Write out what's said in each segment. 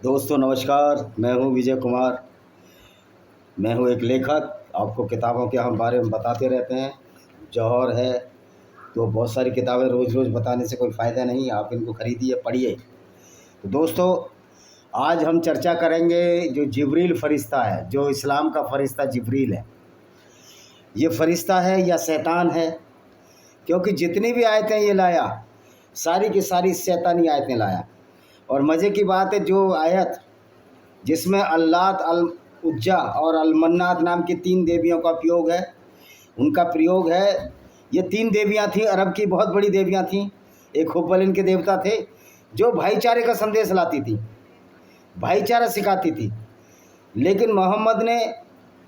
दोस्तों नमस्कार, मैं हूं विजय कुमार। मैं हूं एक लेखक। आपको किताबों के हम बारे में बताते रहते हैं। जौहर है तो बहुत सारी किताबें रोज़ रोज़ बताने से कोई फ़ायदा नहीं। आप इनको ख़रीदिए, पढ़िए। तो दोस्तों आज हम चर्चा करेंगे जो जिब्रील फ़रिश्ता है, जो इस्लाम का फ़रिश्ता जिब्रील है। ये फ़रिश्ता है या शैतान है? क्योंकि जितनी भी आयतें ये लाया सारी की सारी शैतानी आयतें लाया। और मज़े की बात है, जो आयत जिसमें अल्लात, अल उज्जा और अलमन्नात नाम की 3 देवियों का प्रयोग है। ये 3 देवियाँ थीं, अरब की बहुत बड़ी देवियाँ थीं। एक हुब्बल इनके देवता थे जो भाईचारे का संदेश लाती थी, भाईचारा सिखाती थी। लेकिन मोहम्मद ने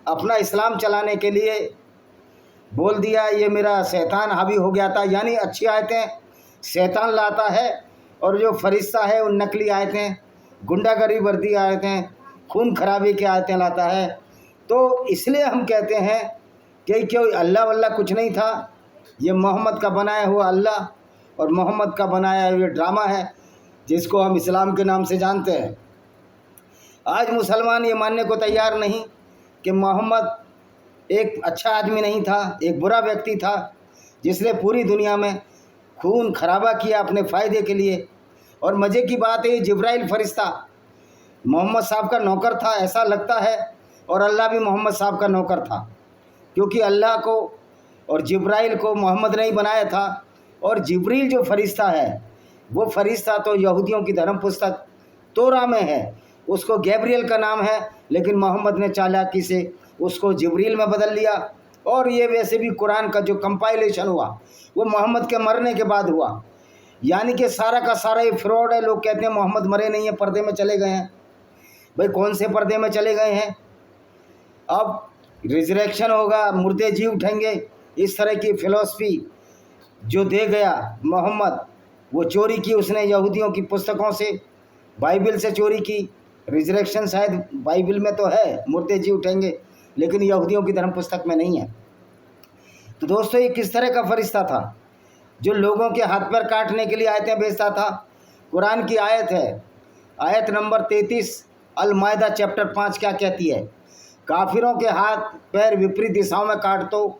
अपना इस्लाम चलाने के लिए बोल दिया, ये मेरा शैतान हावी हो गया था। यानी अच्छी आयतें शैतान लाता है और जो फरिश्ता है उन नकली आयतें, गुंडागर्दी वर्दी आयतें, खून खराबी की आयतें लाता है। तो इसलिए हम कहते हैं कि क्यों अल्लाह वल्लाह कुछ नहीं था, ये मोहम्मद का बनाया हुआ अल्लाह और मोहम्मद का बनाया हुआ ड्रामा है जिसको हम इस्लाम के नाम से जानते हैं। आज मुसलमान ये मानने को तैयार नहीं कि मोहम्मद एक अच्छा आदमी नहीं था, एक बुरा व्यक्ति था जिसने पूरी दुनिया में खून खराबा किया अपने फ़ायदे के लिए। और मज़े की बात है, जिब्राइल फ़रिश्ता मोहम्मद साहब का नौकर था ऐसा लगता है, और अल्लाह भी मोहम्मद साहब का नौकर था, क्योंकि अल्लाह को और जिब्राइल को मोहम्मद ने ही बनाया था। और जिब्रील जो फ़रिश्ता है वो फ़रिश्ता तो यहूदियों की धर्म पुस्तक तोरा में है, उसको गैब्रियल का नाम है, लेकिन मोहम्मद ने चालाकी से उसको जिब्रील में बदल लिया। और ये वैसे भी कुरान का जो कंपाइलेशन हुआ वो मोहम्मद के मरने के बाद हुआ। यानी कि सारा का सारा ये फ्रॉड है। लोग कहते हैं मोहम्मद मरे नहीं हैं, पर्दे में चले गए हैं। भाई कौन से पर्दे में चले गए हैं? अब रिजरेक्शन होगा, मुर्दे जी उठेंगे, इस तरह की फ़िलॉसफी जो दे गया मोहम्मद, वो चोरी की उसने यहूदियों की पुस्तकों से, बाइबल से चोरी की। रिजरेक्शन शायद बाइबल में तो है, मुर्दे जी उठेंगे, लेकिन यहूदियों की धर्म पुस्तक में नहीं है। तो दोस्तों ये किस तरह का फ़रिश्ता था जो लोगों के हाथ पैर काटने के लिए आयतें भेजता था? कुरान की आयत है, आयत नंबर 33, अल मायदा चैप्टर 5 क्या कहती है? काफिरों के हाथ पैर विपरीत दिशाओं में काट दो,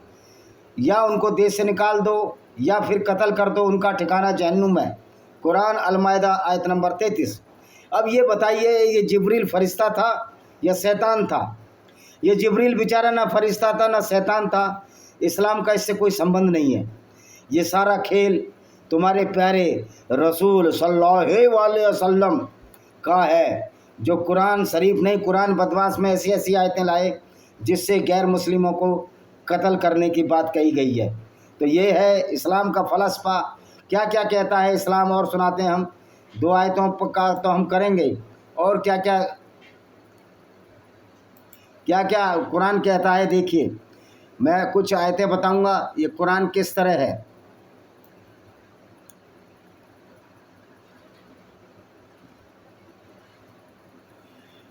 या उनको देश से निकाल दो, या फिर कत्ल कर दो, उनका ठिकाना जहन्नुम है। कुरान अल मायदा आयत नंबर 33। अब ये बताइए, ये जिब्रील फ़रिश्ता था या शैतान था? ये जिब्रील बेचारा ना फ़रिश्ता था ना शैतान था। इस्लाम का इससे कोई संबंध नहीं है। ये सारा खेल तुम्हारे प्यारे रसूल सल्लल्लाहु अलैहि वसल्लम का है, जो कुरान शरीफ नहीं, कुरान बदमाश में ऐसी ऐसी आयतें लाए जिससे गैर मुस्लिमों को कत्ल करने की बात कही गई है। तो ये है इस्लाम का फ़लसफ़ा। क्या क्या कहता है इस्लाम और सुनाते हैं हम। 2 आयतों का तो हम करेंगे, और क्या क्या क्या क्या कुरान कहता है। देखिए मैं कुछ आयतें बताऊंगा, ये कुरान किस तरह है।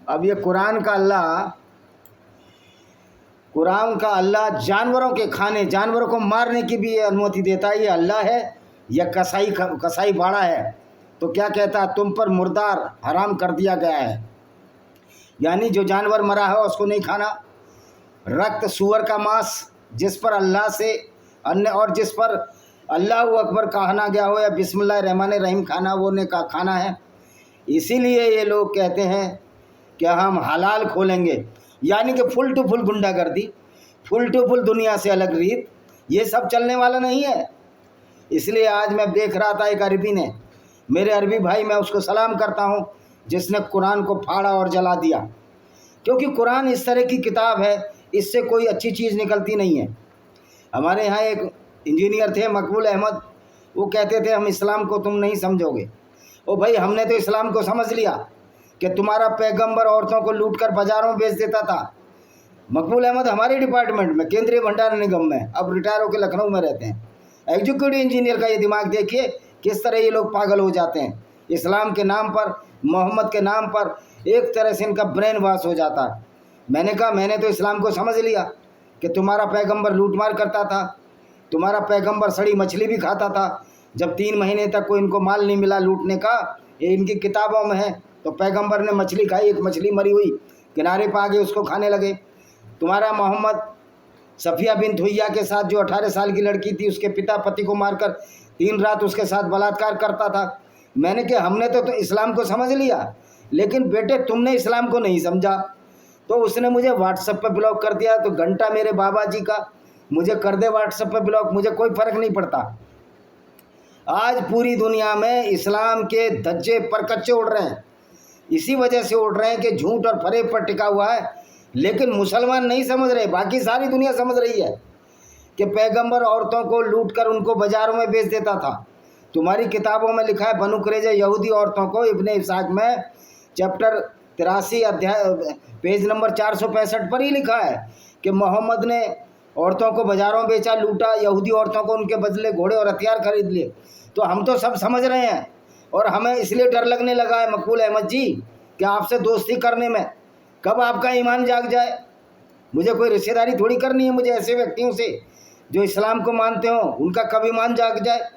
अब ये कुरान का अल्लाह जानवरों के खाने, जानवरों को मारने की भी अनुमति देता है। ये अल्लाह है या कसाई बाड़ा है? तो क्या कहता है, तुम पर मुर्दार हराम कर दिया गया है, यानी जो जानवर मरा है उसको नहीं खाना। रक्त सूअर का मांस जिस पर अल्लाह से अन्य और जिस पर अल्लाह अकबर कहना गया हो या बिस्मिल्लाह रहमान रहीम खाना, वो ने का खाना है। इसीलिए ये लोग कहते हैं कि हम हलाल खोलेंगे, यानी कि फुल टू फुल गुंडागर्दी, फुल टू फुल दुनिया से अलग रीत, ये सब चलने वाला नहीं है। इसलिए आज मैं देख रहा था, एक अरबी ने, मेरे अरबी भाई, मैं उसको सलाम करता हूँ, जिसने कुरान को फाड़ा और जला दिया। क्योंकि कुरान इस तरह की किताब है, इससे कोई अच्छी चीज़ निकलती नहीं है। हमारे यहाँ एक इंजीनियर थे मकबूल अहमद, वो कहते थे हम इस्लाम को तुम नहीं समझोगे। ओ भाई, हमने तो इस्लाम को समझ लिया कि तुम्हारा पैगंबर औरतों को लूट कर बाज़ारों में बेच देता था। मकबूल अहमद हमारे डिपार्टमेंट में, केंद्रीय भंडार निगम में, अब रिटायर होकर लखनऊ में रहते हैं। एग्जीक्यूटिव इंजीनियर का ये दिमाग देखिए किस तरह ये लोग पागल हो जाते हैं। इस्लाम के नाम पर, मोहम्मद के नाम पर एक तरह से इनका ब्रेन वॉश हो जाता है। मैंने कहा मैंने तो इस्लाम को समझ लिया कि तुम्हारा पैगंबर लूटमार करता था, तुम्हारा पैगंबर सड़ी मछली भी खाता था। जब 3 महीने तक कोई इनको माल नहीं मिला लूटने का, ये इनकी किताबों में है। तो पैगंबर ने मछली खाई, एक मछली मरी हुई किनारे पर आ गई, उसको खाने लगे। तुम्हारा मोहम्मद सफ़िया बिन हुइया के साथ जो 18 साल की लड़की थी, उसके पिता पति को मारकर 3 रात उसके साथ बलात्कार करता था। मैंने कहा हमने तो इस्लाम को समझ लिया, लेकिन बेटे तुमने इस्लाम को नहीं समझा। तो उसने मुझे व्हाट्सएप पे ब्लॉक कर दिया। तो घंटा मेरे बाबा जी का, मुझे कर दे व्हाट्सएप पे ब्लॉक, मुझे कोई फ़र्क नहीं पड़ता। आज पूरी दुनिया में इस्लाम के धज्जे पर कच्चे उड़ रहे हैं, इसी वजह से उड़ रहे हैं कि झूठ और फरेब पर टिका हुआ है। लेकिन मुसलमान नहीं समझ रहे, बाकी सारी दुनिया समझ रही है कि पैगंबर औरतों को लूट कर उनको बाज़ारों में बेच देता था। तुम्हारी किताबों में लिखा है, बनु कुरैज़ा यहूदी औरतों को, इब्ने इसाक में चैप्टर 83 अध्याय पेज नंबर 465 पर ही लिखा है कि मोहम्मद ने औरतों को बाज़ारों में बेचा, लूटा, यहूदी औरतों को उनके बदले घोड़े और हथियार खरीद लिए। तो हम तो सब समझ रहे हैं, और हमें इसलिए डर लगने लगा है मकबूल अहमद जी कि आपसे दोस्ती करने में कब आपका ईमान जाग जाए। मुझे कोई रिश्तेदारी थोड़ी करनी है, मुझे ऐसे व्यक्तियों से जो इस्लाम को मानते हो उनका कब ईमान जाग जाए।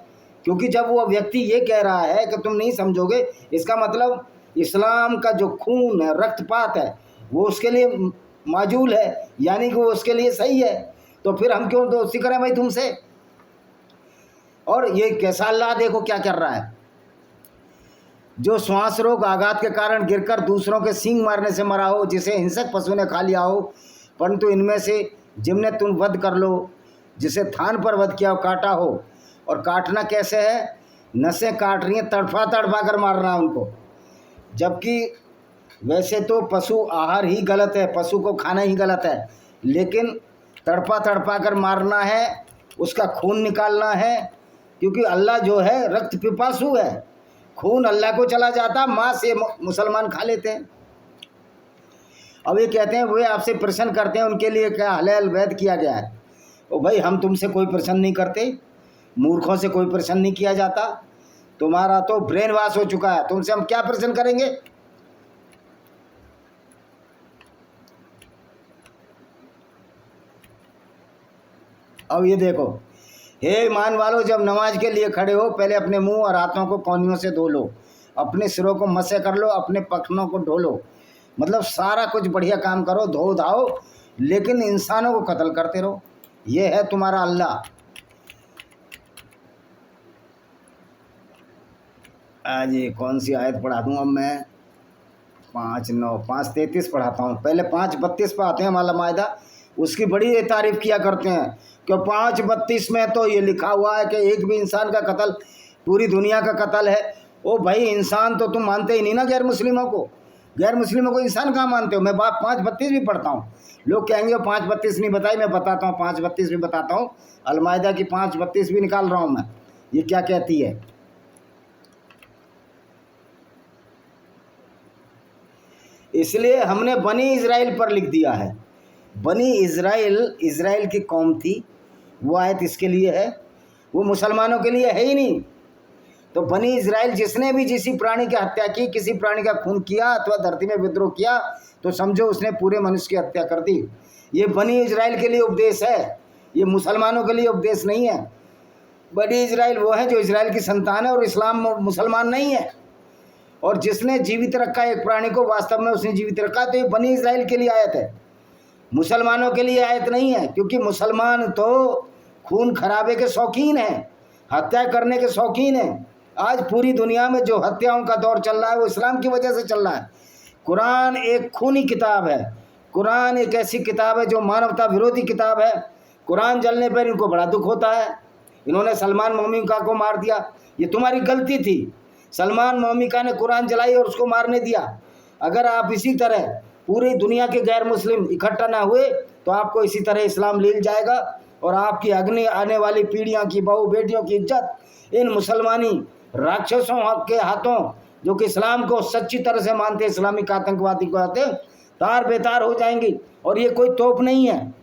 क्योंकि जब वो व्यक्ति ये कह रहा है कि तुम नहीं समझोगे, इसका मतलब इस्लाम का जो खून है, रक्तपात है, वो उसके लिए माजूल है, यानी कि वो उसके लिए सही है। तो फिर हम क्यों दोस्ती करें भाई तुमसे। और ये कैसा अल्लाह देखो क्या कर रहा है, जो श्वास रोग आघात के कारण गिरकर दूसरों के सींग मारने से मरा हो, जिसे हिंसक पशु ने खा लिया हो, परंतु इनमें से जिमने तुम वध कर लो, जिसे थान पर वध किया हो, काटा हो। और काटना कैसे है, नसें काट रही हैं, तड़फा तड़फा कर मारना है उनको। जबकि वैसे तो पशु आहार ही गलत है, पशु को खाना ही गलत है, लेकिन तड़पा तड़पा कर मारना है, उसका खून निकालना है। क्योंकि अल्लाह जो है रक्त पिपासु है, खून अल्लाह को चला जाता, माँ से मुसलमान खा लेते हैं। अब ये कहते हैं वे आपसे प्रश्न करते हैं उनके लिए क्या हलाल वैध किया गया है। ओ भाई, हम तुमसे कोई प्रश्न नहीं करते, मूर्खों से कोई प्रश्न नहीं किया जाता। तुम्हारा तो ब्रेन वॉश हो चुका है, तुमसे हम क्या प्रश्न करेंगे। अब ये देखो, हे ईमान वालों, जब नमाज के लिए खड़े हो पहले अपने मुंह और हाथों को कोहनियों से धो लो, अपने सिरों को मसे कर लो, अपने पखनों को धो लो। मतलब सारा कुछ बढ़िया काम करो, धो धाओ, लेकिन इंसानों को कत्ल करते रहो। ये है तुम्हारा अल्लाह। आज ये कौन सी आयत पढ़ा दूँ अब मैं, 5:33 पढ़ाता हूँ। पहले 5:32 पर आते हैं माला मायदा, उसकी बड़ी तारीफ़ किया करते हैं कि 5:32 में तो ये लिखा हुआ है कि एक भी इंसान का कत्ल पूरी दुनिया का कत्ल है। ओ भाई, इंसान तो तुम मानते ही नहीं ना गैर मुस्लिमों को, गैर मुस्लिमों को इंसान कहाँ मानते हो। मैं बात 5:32 भी पढ़ता हूँ, लोग कहेंगे 5:32 नहीं बताई, मैं बताता हूँ 5:32 भी बताता हूँ। अलमायदा की 5:32 भी निकाल रहा हूँ मैं, ये क्या कहती है। इसलिए हमने बनी इज़राइल पर लिख दिया है। बनी इज़राइल की कौम थी, वो आयत इसके लिए है, वो मुसलमानों के लिए है ही नहीं। तो बनी इज़राइल जिसने भी किसी प्राणी की हत्या की, किसी प्राणी का खून किया अथवा धरती में विद्रोह किया, तो समझो उसने पूरे मनुष्य की हत्या कर दी। ये बनी इज़राइल के लिए उपदेश है, ये मुसलमानों के लिए उपदेश नहीं है। बनी इज़राइल वो है जो इज़राइल की संतान है और इस्लाम मुसलमान नहीं है। और जिसने जीवित रखा एक प्राणी को, वास्तव में उसने जीवित रखा, तो ये बनी इज़राइल के लिए आयत है, मुसलमानों के लिए आयत नहीं है। क्योंकि मुसलमान तो खून खराबे के शौकीन हैं, हत्या करने के शौकीन हैं। आज पूरी दुनिया में जो हत्याओं का दौर चल रहा है वो इस्लाम की वजह से चल रहा है। कुरान एक खूनी किताब है, कुरान एक ऐसी किताब है जो मानवता विरोधी किताब है। कुरान जलने पर इनको बड़ा दुख होता है। इन्होंने सलमान मोहम्मद को मार दिया, ये तुम्हारी गलती थी। सलमान मोहम्मद ने कुरान जलाई और उसको मारने दिया। अगर आप इसी तरह पूरी दुनिया के गैर मुस्लिम इकट्ठा ना हुए तो आपको इसी तरह इस्लाम ले जाएगा और आपकी अग्नि आने वाली पीढ़ियों की बहू बेटियों की इज्जत इन मुसलमानी राक्षसों के हाथों, जो कि इस्लाम को सच्ची तरह से मानते, इस्लामिक आतंकवादी को आते, तार बेतार हो जाएंगी। और ये कोई तोप नहीं है।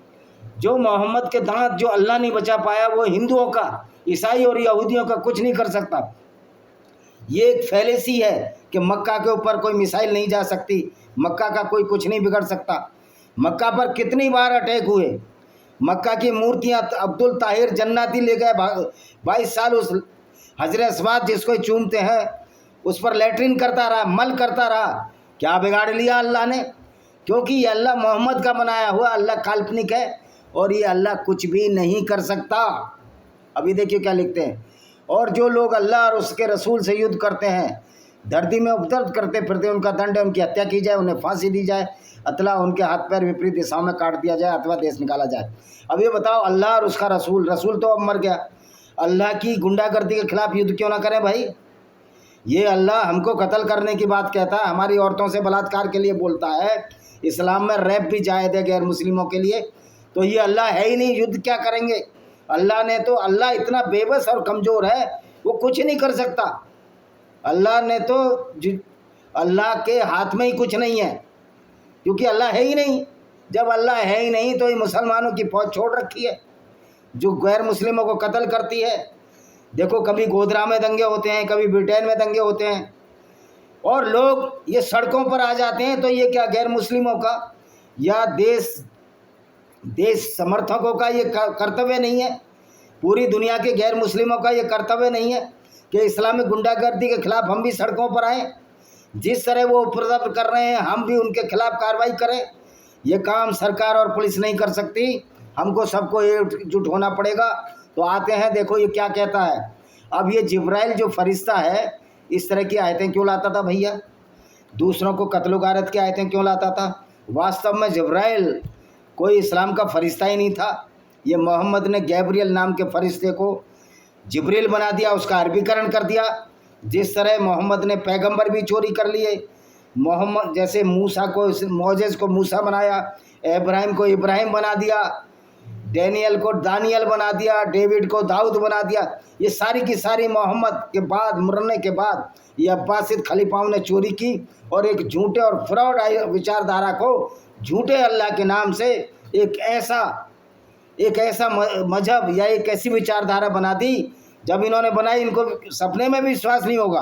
जो मोहम्मद के दांत जो अल्लाह नहीं बचा पाया, वो हिंदुओं का, ईसाई और यहूदियों का कुछ नहीं कर सकता। ये एक फैलेसी है कि मक्का के ऊपर कोई मिसाइल नहीं जा सकती, मक्का का कोई कुछ नहीं बिगड़ सकता। मक्का पर कितनी बार अटैक हुए, मक्का की मूर्तियां अब्दुल ताहिर जन्नती ले गए 22 साल, उस हजरत अस्वाद जिसको चूमते हैं उस पर लैट्रिन करता रहा, मल करता रहा। क्या बिगाड़ लिया अल्लाह ने? क्योंकि ये अल्लाह मोहम्मद का बनाया हुआ, अल्लाह काल्पनिक है और ये अल्लाह कुछ भी नहीं कर सकता। अभी देखिए क्या लिखते हैं, और जो लोग अल्लाह और उसके रसूल से युद्ध करते हैं, धरती में उपद्रव करते फिरते, उनका दंड है उनकी हत्या की जाए, उन्हें फांसी दी जाए, अथवा उनके हाथ पैर विपरीत दिशाओं में काट दिया जाए, अथवा देश निकाला जाए। अब ये बताओ, अल्लाह और उसका रसूल, रसूल तो अब मर गया, अल्लाह की गुंडागर्दी के खिलाफ युद्ध क्यों ना करें भाई? ये अल्लाह हमको कत्ल करने की बात कहता है, हमारी औरतों से बलात्कार के लिए बोलता है, इस्लाम में रैप भी जायज़ है गैर मुस्लिमों के लिए। तो ये अल्लाह है ही नहीं, युद्ध क्या करेंगे? अल्लाह ने तो, अल्लाह इतना बेबस और कमज़ोर है, वो कुछ नहीं कर सकता। अल्लाह ने तो, अल्लाह के हाथ में ही कुछ नहीं है, क्योंकि अल्लाह है ही नहीं। जब अल्लाह है ही नहीं तो ये मुसलमानों की फौज छोड़ रखी है जो गैर मुस्लिमों को कत्ल करती है। देखो, कभी गोधरा में दंगे होते हैं, कभी ब्रिटेन में दंगे होते हैं, और लोग ये सड़कों पर आ जाते हैं। तो ये क्या गैर मुस्लिमों का या देश समर्थकों का ये कर्तव्य नहीं है? पूरी दुनिया के गैर मुस्लिमों का ये कर्तव्य नहीं है कि इस्लामिक गुंडागर्दी के खिलाफ हम भी सड़कों पर आएँ? जिस तरह वो उपद्रव कर रहे हैं, हम भी उनके खिलाफ कार्रवाई करें। ये काम सरकार और पुलिस नहीं कर सकती, हमको सबको एकजुट होना पड़ेगा। तो आते हैं, देखो ये क्या कहता है। अब ये जिब्राइल जो फरिश्ता है, इस तरह की आयतें क्यों लाता था भैया? दूसरों को कत्ल गारत की आयतें क्यों लाता था? वास्तव में जिब्राइल कोई इस्लाम का फरिश्ता ही नहीं था। ये मोहम्मद ने गैब्रियल नाम के फरिश्ते को जिब्रील बना दिया, उसका अरबीकरण कर दिया। जिस तरह मोहम्मद ने पैगंबर भी चोरी कर लिए, मोहम्मद जैसे मूसा को, मोजेस को मूसा बनाया, इब्राहिम को इब्राहिम बना दिया, डैनियल को दानियल बना दिया, डेविड को दाऊद बना दिया। ये सारी की सारी मोहम्मद के बाद, मरने के बाद, ये अब्बासिद खलीफाओं ने चोरी की और एक झूठे और फ्रॉड विचारधारा को झूठे अल्लाह के नाम से एक ऐसा मजहब या एक ऐसी विचारधारा बना दी। जब इन्होंने बनाई, इनको सपने में भी विश्वास नहीं होगा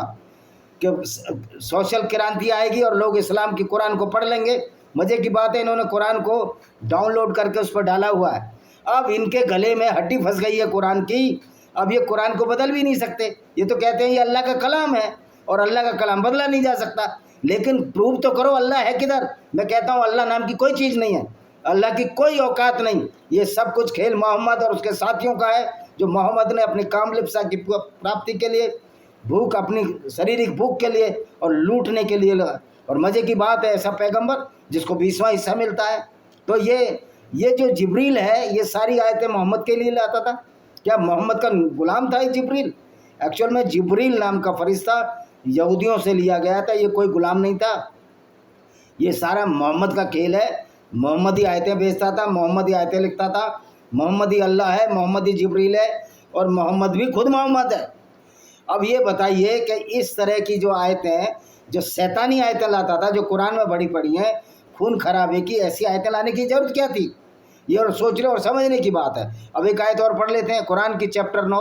कि सोशल क्रांति आएगी और लोग इस्लाम की कुरान को पढ़ लेंगे। मज़े की बात है, इन्होंने कुरान को डाउनलोड करके उस पर डाला हुआ है। अब इनके गले में हड्डी फंस गई है कुरान की। अब ये कुरान को बदल भी नहीं सकते। ये तो कहते हैं ये अल्लाह का कलाम है और अल्लाह का कलाम बदला नहीं जा सकता। लेकिन प्रूव तो करो अल्लाह है किधर। मैं कहता हूँ अल्लाह नाम की कोई चीज़ नहीं है, अल्लाह की कोई औकात नहीं। ये सब कुछ खेल मोहम्मद और उसके साथियों का है, जो मोहम्मद ने अपनी कामलिप्सा की प्राप्ति के लिए, भूख, अपनी शारीरिक भूख के लिए और लूटने के लिए लगा। और मज़े की बात है, ऐसा पैगंबर जिसको 20वां हिस्सा मिलता है। तो ये जो जिब्रील है, ये सारी आयतें मोहम्मद के लिए लाता था। क्या मोहम्मद का गुलाम था ये जिब्रील? एक्चुअल में जिब्रील नाम का फरिश्ता यहूदियों से लिया गया था, ये कोई गुलाम नहीं था। ये सारा मोहम्मद का खेल है। मोहम्मद ही आयतें भेजता था, मोहम्मद ही आयतें लिखता था, मोहम्मद ही अल्लाह है, मोहम्मद ही जिब्रील है और मोहम्मद भी खुद मोहम्मद है। अब ये बताइए कि इस तरह की जो आयतें, जो शैतानी आयतें लाता था, जो कुरान में बड़ी पड़ी हैं, खून खराबे की, ऐसी आयतें लाने की ज़रूरत क्या थी? ये और सोचने और समझने की बात है। अब एक आयत और पढ़ लेते हैं, कुरान की चैप्टर 9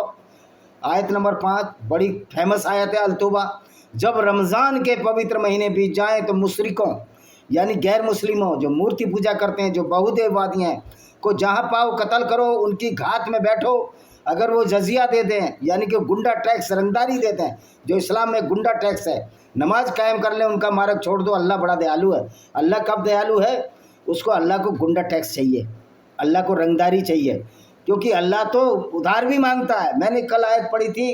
आयत नंबर 5, बड़ी फेमस आयत है, अल-तौबा। जब रमज़ान के पवित्र महीने बीत जाएँ तो मुशरिकों यानी गैर मुस्लिमों, जो मूर्ति पूजा करते हैं, जो बहुदेववादी हैं, को जहाँ पाओ कत्ल करो, उनकी घात में बैठो। अगर वो जजिया दे दें, यानी कि गुंडा टैक्स, रंगदारी देते हैं, जो इस्लाम में गुंडा टैक्स है, नमाज कायम कर लें, उनका मार्ग छोड़ दो। अल्लाह बड़ा दयालु है। अल्लाह कब दयालु है? उसको अल्लाह को गुंडा टैक्स चाहिए, अल्लाह को रंगदारी चाहिए, क्योंकि अल्लाह तो उधार भी मांगता है। मैंने कल आयत पढ़ी थी,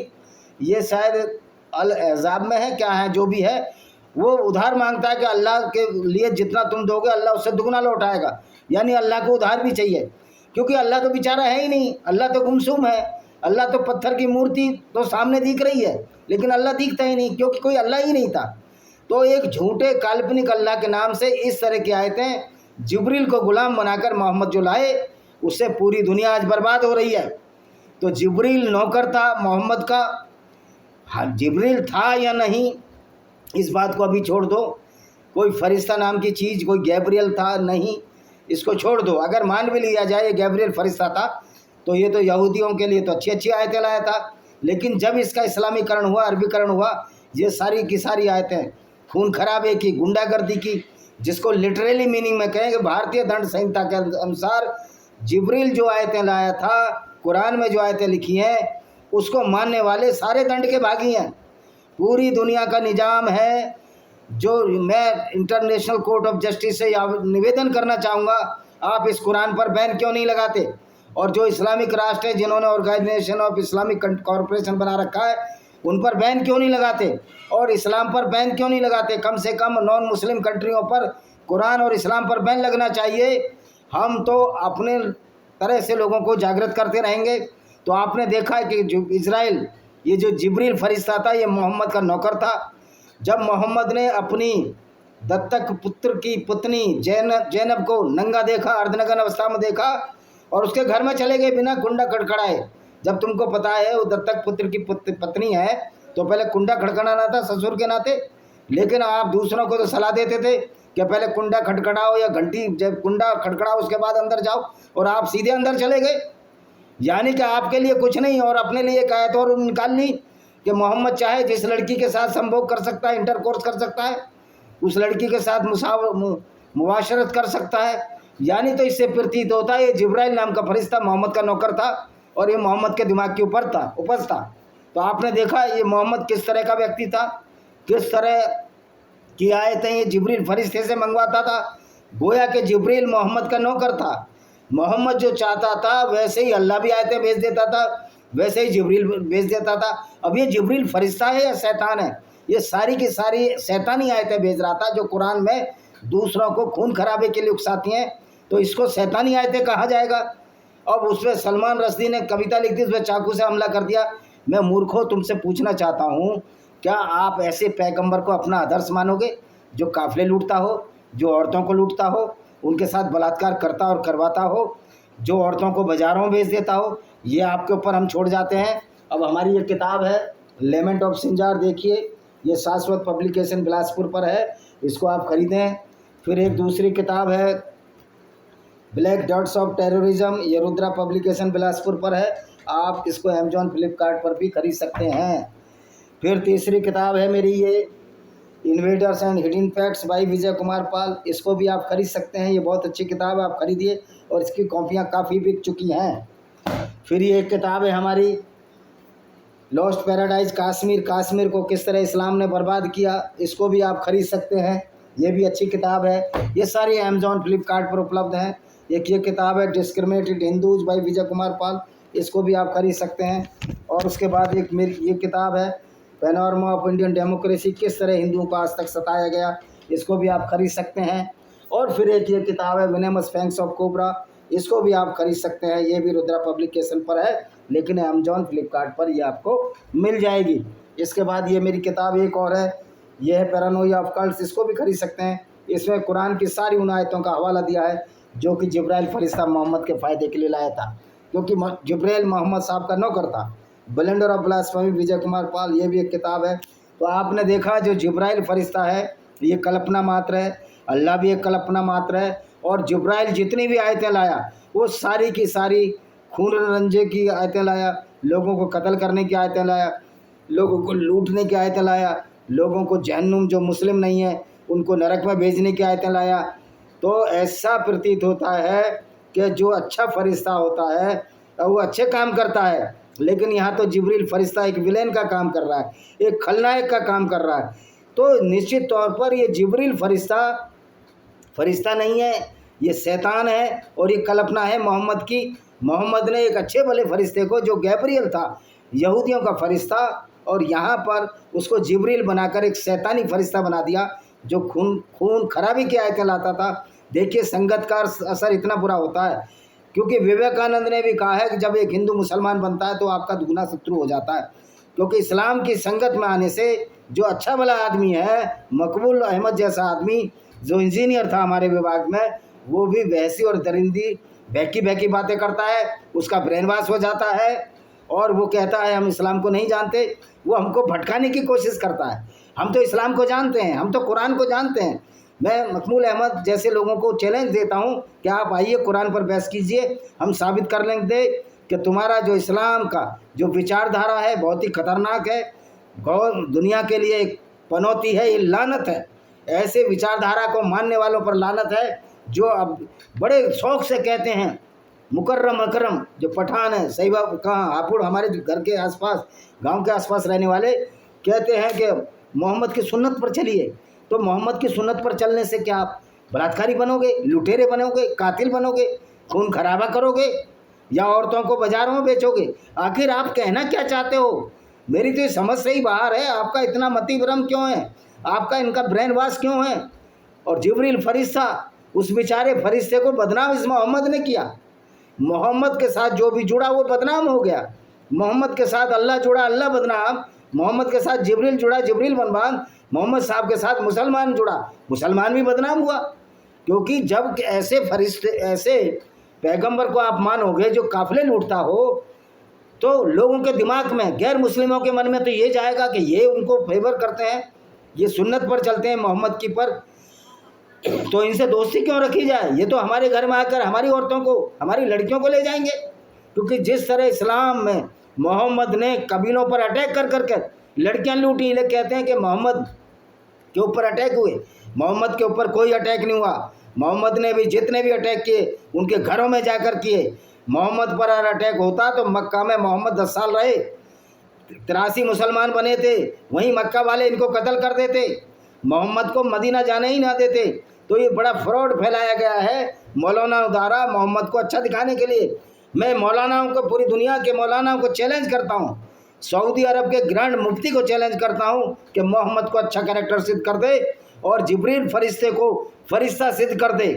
ये शायद अल-अहज़ाब में है, क्या है, जो भी है, वो उधार मांगता है कि अल्लाह के लिए जितना तुम दोगे अल्लाह उससे दुगना लौटाएगा। यानी अल्लाह को उधार भी चाहिए, क्योंकि अल्लाह तो बेचारा है ही नहीं, अल्लाह तो गुमसुम है। अल्लाह तो पत्थर की मूर्ति तो सामने दिख रही है, लेकिन अल्लाह दिखता ही नहीं, क्योंकि कोई अल्लाह ही नहीं था। तो एक झूठे काल्पनिक अल्लाह के नाम से इस तरह की आयतें जिब्रील को गुलाम बनाकर मोहम्मद जो लाए, उससे पूरी दुनिया आज बर्बाद हो रही है। तो जिब्रील नौकर था मोहम्मद का। हाँ, जिब्रील था या नहीं, इस बात को अभी छोड़ दो। कोई फरिश्ता नाम की चीज़, कोई गैब्रियल था नहीं, इसको छोड़ दो। अगर मान भी लिया जाए गैब्रियल फरिश्ता था, तो ये तो यहूदियों के लिए तो अच्छी अच्छी आयतें लाया था। लेकिन जब इसका इस्लामीकरण हुआ, अरबीकरण हुआ, ये सारी की सारी आयतें खून खराबे की, गुंडागर्दी की, जिसको लिटरली मीनिंग में कहें कि भारतीय दंड संहिता के अनुसार जिब्रील जो आयतें लाया था, कुरान में जो आयतें लिखी हैं, उसको मानने वाले सारे दंड के भागी हैं। पूरी दुनिया का निज़ाम है। जो मैं इंटरनेशनल कोर्ट ऑफ जस्टिस से निवेदन करना चाहूँगा, आप इस कुरान पर बैन क्यों नहीं लगाते? और जो इस्लामिक राष्ट्र है जिन्होंने ऑर्गेनाइजेशन ऑफ इस्लामिक कॉरपोरेशन बना रखा है, उन पर बैन क्यों नहीं लगाते? और इस्लाम पर बैन क्यों नहीं लगाते? कम से कम नॉन मुस्लिम कंट्रियों पर कुरान और इस्लाम पर बैन लगना चाहिए। हम तो अपने तरह से लोगों को जागृत करते रहेंगे। तो आपने देखा है कि जो इज़राइल, ये जो जिब्रील फरिश्ता था, ये मोहम्मद का नौकर था। जब मोहम्मद ने अपनी दत्तक पुत्र की पत्नी जैनब को नंगा देखा, अर्धनग्न अवस्था में देखा, और उसके घर में चले गए बिना कुंडा खड़खड़ाए। जब तुमको पता है वो दत्तक पुत्र की पत्नी है, तो पहले कुंडा खड़खड़ाना था ससुर के नाते। लेकिन आप दूसरों को तो सलाह देते थे कि पहले कुंडा खटखड़ाओ या घंटी, जब कुंडा खड़खड़ाओ उसके बाद अंदर जाओ, और आप सीधे अंदर चले गए। यानी कि आपके लिए कुछ नहीं और अपने लिए एक आयत और निकाल ली कि मोहम्मद चाहे जिस लड़की के साथ संभोग कर सकता है, इंटरकोर्स कर सकता है, उस लड़की के साथ मुबाशरत कर सकता है। यानी तो इससे प्रतीत होता है ये जिब्राइल नाम का फरिश्ता मोहम्मद का नौकर था और ये मोहम्मद के दिमाग के ऊपर था, उपज था। तो आपने देखा ये मोहम्मद किस तरह का व्यक्ति था, किस तरह की आयतें ये जिब्रील फरिश्ते से मंगवाता था। गोया कि जिब्रील मोहम्मद का नौकर था। मोहम्मद जो चाहता था वैसे ही अल्लाह भी आयतें भेज देता था, वैसे ही जिब्रील भेज देता था। अब ये जिब्रील फरिश्ता है या शैतान है? ये सारी की सारी शैतानी आयतें भेज रहा था, जो कुरान में दूसरों को खून खराबे के लिए उकसाती हैं। तो इसको शैतानी आयतें कहा जाएगा। अब उसमें सलमान रश्दी ने कविता लिख दी, उसमें चाकू से हमला कर दिया। मैं मूर्खों तुमसे पूछना चाहता हूँ, क्या आप ऐसे पैगंबर को अपना आदर्श मानोगे जो काफिले लूटता हो, जो औरतों को लूटता हो, उनके साथ बलात्कार करता और करवाता हो, जो औरतों को बाजारों में भेज देता हो? ये आपके ऊपर हम छोड़ जाते हैं। अब हमारी ये किताब है लेमेंट ऑफ सिंजार, देखिए ये शाश्वत पब्लिकेशन बिलासपुर पर है, इसको आप खरीदें। फिर एक दूसरी किताब है ब्लैक डॉट्स ऑफ टेररिज्म, ये रुद्रा पब्लिकेशन बिलासपुर पर है, आप इसको अमेजॉन फ्लिपकार्ट पर भी खरीद सकते हैं। फिर तीसरी किताब है मेरी ये invaders and hidden facts by Vijay Kumar Pal, इसको भी आप खरीद सकते हैं। ये बहुत अच्छी किताब है, आप खरीदिए, और इसकी कॉपियाँ काफ़ी बिक चुकी हैं। फिर ये एक किताब है हमारी लॉस्ट पैराडाइज कश्मीर, कश्मीर को किस तरह इस्लाम ने बर्बाद किया, इसको भी आप खरीद सकते हैं। ये भी अच्छी किताब है। ये सारी अमेजॉन फ्लिपकार्ट पर उपलब्ध हैं। एक ये किताब है discriminated Hindus by Vijay Kumar Pal, इसको भी आप खरीद सकते हैं। और उसके बाद एक मेरी ये किताब है पैनोरमा ऑफ इंडियन डेमोक्रेसी, किस तरह हिंदुओं को आज तक सताया गया, इसको भी आप खरीद सकते हैं। और फिर एक ये किताब है विनेमस फैंक्स ऑफ कोबरा, इसको भी आप खरीद सकते हैं। ये भी रुद्रा पब्लिकेशन पर है, लेकिन अमेजॉन फ्लिपकार्ट पर ये आपको मिल जाएगी। इसके बाद ये मेरी किताब एक और है, ये है पैरानोइया ऑफ कल्ट्स, इसको भी खरीद सकते हैं। इसमें कुरान की सारी उन आयतों का हवाला दिया है जो कि जिब्राइल फरिश्ता मोहम्मद के फ़ायदे के लिए लाया था, क्योंकि जिब्राइल मोहम्मद साहब का नौकर था। ब्लेंडर ऑफ ब्लास्फेमी विजय कुमार पाल, ये भी एक किताब है। तो आपने देखा जो जिब्राइल फरिश्ता है ये कल्पना मात्र है, अल्लाह भी एक कल्पना मात्र है। और जिब्राइल जितनी भी आयतें लाया वो सारी की सारी खून रंजे की आयतें लाया, लोगों को कत्ल करने की आयतें लाया, लोगों को लूटने की आयतें लाया, लोगों को जहन्नुम, जो मुस्लिम नहीं है उनको नरक में भेजने की आयतें लाया। तो ऐसा प्रतीत होता है कि जो अच्छा फरिश्ता होता है वो अच्छे काम करता है, लेकिन यहाँ तो जिब्रील फरिश्ता एक विलेन का काम कर रहा है, एक खलनायक का काम कर रहा है। तो निश्चित तौर पर ये जिब्रील फरिश्ता नहीं है, ये शैतान है और ये कल्पना है मोहम्मद की। मोहम्मद ने एक अच्छे भले फरिश्ते को, जो गैब्रियल था यहूदियों का फरिश्ता, और यहाँ पर उसको जिब्रील बनाकर एक शैतानी फरिश्ता बना दिया जो खून खराबी की आयतें लाता था। देखिए संगत का असर इतना बुरा होता है, क्योंकि विवेकानंद ने भी कहा है कि जब एक हिंदू मुसलमान बनता है तो आपका दुगना शत्रु हो जाता है। क्योंकि इस्लाम की संगत में आने से जो अच्छा भला आदमी है, मकबूल अहमद जैसा आदमी जो इंजीनियर था हमारे विभाग में, वो भी वैसी और दरिंदी बहकी बातें करता है, उसका ब्रेन वॉश हो जाता है और वो कहता है हम इस्लाम को नहीं जानते। वो हमको भटकाने की कोशिश करता है। हम तो इस्लाम को जानते हैं, हम तो कुरान को जानते हैं। मैं मकबूल अहमद जैसे लोगों को चैलेंज देता हूं कि आप आइए कुरान पर बहस कीजिए, हम साबित कर लेंगे कि तुम्हारा जो इस्लाम का जो विचारधारा है बहुत ही खतरनाक है, दुनिया के लिए एक पनौती है, ये लानत है। ऐसे विचारधारा को मानने वालों पर लानत है जो अब बड़े शौक़ से कहते हैं मुकर्रम अकरम, जो पठान है, सही बात कहाँ हापुड़ हमारे घर के आसपास, गांव के आसपास रहने वाले, कहते हैं कि मोहम्मद की सुन्नत पर चलिए, तो मोहम्मद की सुन्नत पर चलने से क्या आप बलात्कारी बनोगे, लुटेरे बनोगे, कातिल बनोगे, खून खराबा करोगे, या औरतों को बाजारों में बेचोगे? आखिर आप कहना क्या चाहते हो? मेरी तो ये समझ से ही बाहर है। आपका इतना मति भ्रम क्यों है? आपका इनका ब्रेन वॉश क्यों है? और जिब्रील फरिश्ता, उस बेचारे फरिश्ते को बदनाम इस मोहम्मद ने किया। मोहम्मद के साथ जो भी जुड़ा वो बदनाम हो गया। मोहम्मद के साथ अल्लाह जुड़ा, अल्लाह बदनाम। मोहम्मद के साथ जिब्रील जुड़ा, जिब्रील बदनाम। मोहम्मद साहब के साथ मुसलमान जुड़ा, मुसलमान भी बदनाम हुआ। क्योंकि जब ऐसे फरिश्ते, ऐसे पैगंबर को आप मानोगे जो काफिले लूटता हो, तो लोगों के दिमाग में, गैर मुस्लिमों के मन में तो ये जाएगा कि ये उनको फेवर करते हैं, ये सुन्नत पर चलते हैं मोहम्मद की पर, तो इनसे दोस्ती क्यों रखी जाए? ये तो हमारे घर में आकर हमारी औरतों को, हमारी लड़कियों को ले जाएंगे। क्योंकि जिस तरह इस्लाम में मोहम्मद ने कबीलों पर अटैक कर करके लड़कियां लूटी, ले कहते हैं कि मोहम्मद के ऊपर अटैक हुए। मोहम्मद के ऊपर कोई अटैक नहीं हुआ। मोहम्मद ने भी जितने भी अटैक किए उनके घरों में जाकर किए। मोहम्मद पर अगर अटैक होता तो मक्का में मोहम्मद 10 साल रहे, 83 मुसलमान बने थे, वहीं मक्का वाले इनको कत्ल कर देते, मोहम्मद को मदीना जाने ही ना देते। तो ये बड़ा फ्रॉड फैलाया गया है मौलाना द्वारा मोहम्मद को अच्छा दिखाने के लिए। मैं मौलानाओं को, पूरी दुनिया के मौलानाओं को चैलेंज करता हूँ, सऊदी अरब के ग्रैंड मुफ्ती को चैलेंज करता हूँ कि मोहम्मद को अच्छा कैरेक्टर सिद्ध कर दे और जिब्रील फरिश्ते को फरिश्ता सिद्ध कर दे।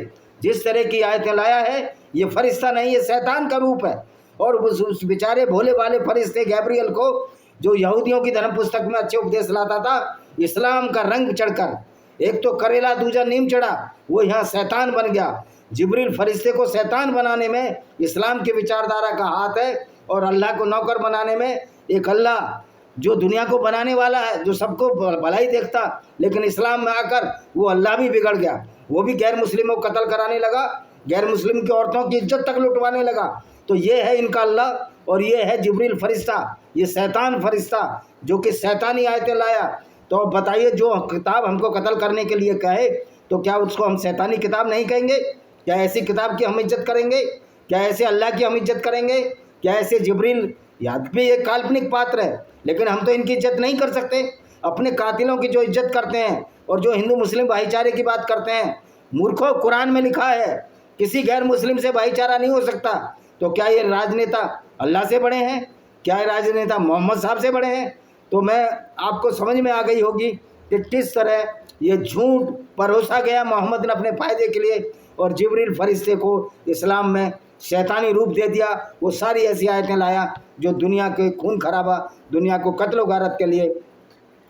जिस तरह की आयतें लाया है, ये फरिश्ता नहीं, ये शैतान का रूप है। और उस बेचारे भोले वाले फरिश्ते गैब्रियल को, जो यहूदियों की धर्म पुस्तक में अच्छे उपदेश लाता था, इस्लाम का रंग चढ़कर, एक तो करेला दूजा नीम चढ़ा, वो यहाँ शैतान बन गया। जिब्रील फरिश्ते को शैतान बनाने में इस्लाम की विचारधारा का हाथ है, और अल्लाह को नौकर बनाने में एक अल्लाह जो दुनिया को बनाने वाला है, जो सबको भलाई देखता, लेकिन इस्लाम में आकर वो अल्लाह भी बिगड़ गया। वो भी गैर मुस्लिमों को कत्ल कराने लगा, गैर मुस्लिम की औरतों की इज्जत तक लुटवाने लगा। तो ये है इनका अल्लाह, और ये है जिब्रील फरिश्ता, ये शैतान फरिश्ता जो कि शैतानी आयतें लाया। तो बताइए, जो किताब हमको कत्ल करने के लिए कहे, तो क्या उसको हम शैतानी किताब नहीं कहेंगे? क्या ऐसी किताब की हम इज्जत करेंगे? क्या ऐसे अल्लाह की हम इज्जत करेंगे? क्या ऐसे जिब्रील, याद भी एक काल्पनिक पात्र है, लेकिन हम तो इनकी इज्जत नहीं कर सकते। अपने कातिलों की जो इज्जत करते हैं और जो हिंदू मुस्लिम भाईचारे की बात करते हैं, मूर्खों, कुरान में लिखा है किसी गैर मुस्लिम से भाईचारा नहीं हो सकता। तो क्या ये राजनेता अल्लाह से बड़े हैं? क्या ये राजनेता मोहम्मद साहब से बड़े हैं? तो मैं, आपको समझ में आ गई होगी कि किस तरह ये झूठ परोसा गया मोहम्मद ने अपने फ़ायदे के लिए, और जिब्रील फरिश्ते को इस्लाम में शैतानी रूप दे दिया। वो सारी ऐसी आयतें लाया जो दुनिया के खून खराबा, दुनिया को कत्ल गारत के लिए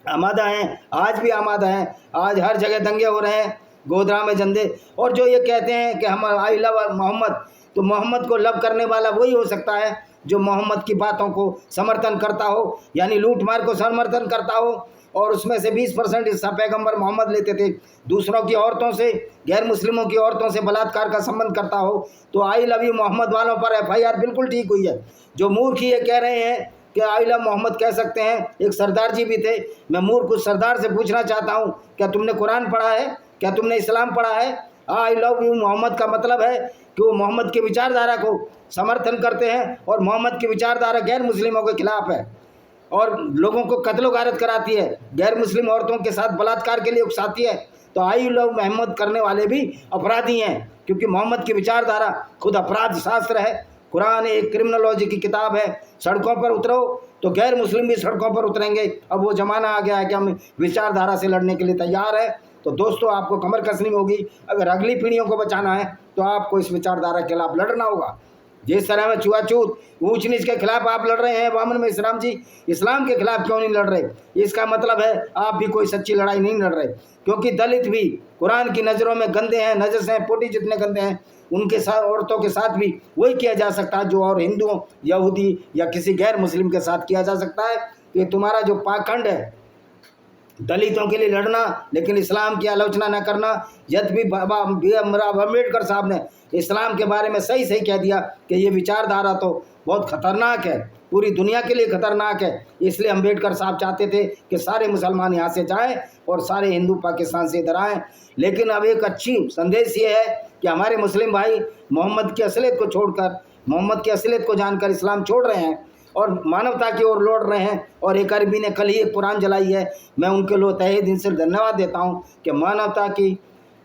आमादा हैं, आज भी आमादा हैं। आज हर जगह दंगे हो रहे हैं, गोधरा में जंदे। और जो ये कहते हैं कि हम आई लव मोहम्मद, तो मोहम्मद को लव करने वाला वही हो सकता है जो मोहम्मद की बातों को समर्थन करता हो, यानी लूट मार को समर्थन करता हो, और उसमें से 20% हिस्सा पैगंबर मोहम्मद लेते थे। दूसरों की औरतों से, गैर मुस्लिमों की औरतों से बलात्कार का संबंध करता हो, तो आई लव यू मोहम्मद वालों पर FIR बिल्कुल ठीक हुई है। जो मूर्ख ये कह रहे हैं कि आई लव मोहम्मद कह सकते हैं, एक सरदार जी भी थे। मैं मूर्ख उस सरदार से पूछना चाहता हूँ, क्या तुमने कुरान पढ़ा है? क्या तुमने इस्लाम पढ़ा है? आई लव यू मोहम्मद का मतलब है कि वो मोहम्मद की विचारधारा को समर्थन करते हैं, और मोहम्मद की विचारधारा गैर मुस्लिमों के खिलाफ है और लोगों को कत्ल गारत कराती है, गैर मुस्लिम औरतों के साथ बलात्कार के लिए उकसाती है। तो आई लव मोहम्मद करने वाले भी अपराधी हैं, क्योंकि मोहम्मद की विचारधारा खुद अपराध शास्त्र है। कुरान एक क्रिमिनोलॉजी की किताब है। सड़कों पर उतरो तो गैर मुस्लिम भी सड़कों पर उतरेंगे। अब वो ज़माना आ गया है कि हम विचारधारा से लड़ने के लिए तैयार है। तो दोस्तों, आपको कमर कसनी होगी। अगर अगली पीढ़ियों को बचाना है तो आपको इस विचारधारा के खिलाफ लड़ना होगा। जिस तरह में छुआछूत, ऊंच नीच के खिलाफ आप लड़ रहे हैं, वामन में इस्लाम जी इस्लाम के खिलाफ क्यों नहीं लड़ रहे? इसका मतलब है आप भी कोई सच्ची लड़ाई नहीं लड़ रहे, क्योंकि दलित भी कुरान की नज़रों में गंदे हैं, नजस हैं, पोटी जितने गंदे हैं, उनके साथ, औरतों के साथ भी वही किया जा सकता है जो और हिंदुओं, यहूदी या किसी गैर मुस्लिम के साथ किया जा सकता है। ये तुम्हारा जो पाखंड है, दलितों के लिए लड़ना लेकिन इस्लाम की आलोचना न करना, यद्यपि बाबा भीमराव अम्बेडकर साहब ने इस्लाम के बारे में सही सही कह दिया कि ये विचारधारा तो बहुत खतरनाक है, पूरी दुनिया के लिए खतरनाक है। इसलिए अम्बेडकर साहब चाहते थे कि सारे मुसलमान यहाँ से जाएं और सारे हिंदू पाकिस्तान से इधर आएँ। लेकिन अब एक अच्छी संदेश ये है कि हमारे मुस्लिम भाई मोहम्मद की असलियत को छोड़कर, मोहम्मद की असलियत को जानकर इस्लाम छोड़ रहे हैं, और मानवता की ओर लौट रहे हैं। और एक अरबी ने कल ही एक कुरान जलाई है, मैं उनके लिए तहे दिल से धन्यवाद देता हूँ कि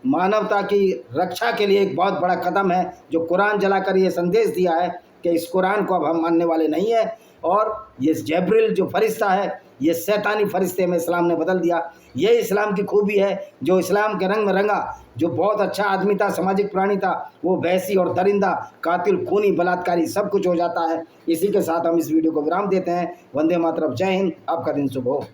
मानवता की रक्षा के लिए एक बहुत बड़ा कदम है जो कुरान जलाकर ये संदेश दिया है कि इस कुरान को अब हम मानने वाले नहीं है। और ये जबरील जो फरिश्ता है, ये शैतानी फरिश्ते में इस्लाम ने बदल दिया। ये इस्लाम की खूबी है, जो इस्लाम के रंग में रंगा, जो बहुत अच्छा आदमी था, सामाजिक प्राणी था, वो वैसी और दरिंदा, कातिल, खूनी, बलात्कारी सब कुछ हो जाता है। इसी के साथ हम इस वीडियो को विराम देते हैं। वंदे मातरम, जय हिंद, आपका दिन शुभ हो।